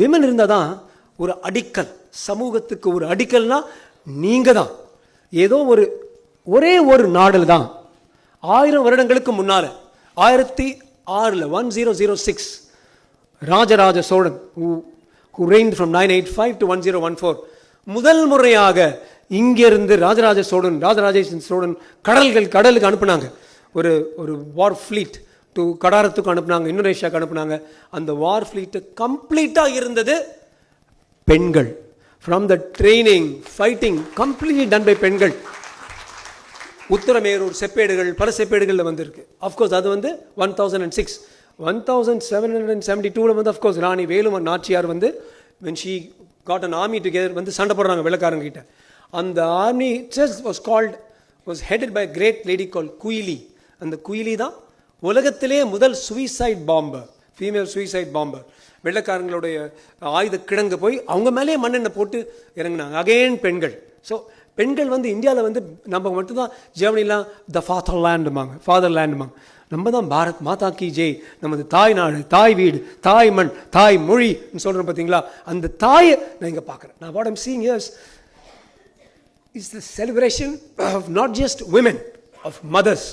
Women இருந்தால் தான் ஒரு அடிக்கல், சமூகத்துக்கு ஒரு அடிக்கல்னா நீங்க தான். ஏதோ ஒரே ஒரு நாடில் தான் 1000 வருடங்களுக்கு முன்னால 1006 Rajaraja Cholan who reigned from 985 to 1014 முதல் முறையாக இங்கிருந்து ராஜராஜேஸ்வரன் சோழன் கடலுக்கு அனுப்புனாங்க. ஒரு வார் ஃப்ளீட் டு கடாரத்துக்கு அனுப்புனாங்க, இந்தோனேஷியாவுக்கு அனுப்புனாங்க. அந்த வார் ஃப்ளீட்டு கம்ப்ளீட்டாக இருந்தது பெண்கள். From the training, fighting completely done by பெண்கள். உத்தரமேரூர் செப்பேடுகள், பல செப்பேடுகளில் வந்திருக்கு. அஃப்கோர்ஸ் அது 1006 1772 of course Rani Veluman Nachiyar when she got an army together சண்டை போடுறாங்க வெள்ளக்காரங்க கிட்ட. அந்த army was headed by a great lady called Kuyili. அந்த குயிலி தான் உலகத்திலே முதல் சூசைட் பாம்பர், ஃபீமேல் சூசைட் பாம்பர். வெள்ளக்காரங்களுடைய ஆயுத கிடங்கு போய் அவங்க மேலே மண்ணெண்ணை போட்டு இறங்கினாங்க. அகைன் பெண்கள். ஸோ பெண்கள் இந்தியாவில் நம்ம மட்டும்தான் ஜெர்மனிலாம் த ஃபாதர் லேண்டுமாங்க. நம்ம தான் பாரத் மாதா கி ஜெய், நமது தாய் நாடு, தாய் வீடு, தாய் மண், தாய் மொழி சொல்கிறோம் பார்த்தீங்களா. அந்த தாயை நான் இங்கே பார்க்குறேன். நான் what I'm seeing is the celebration of not just women, of mothers.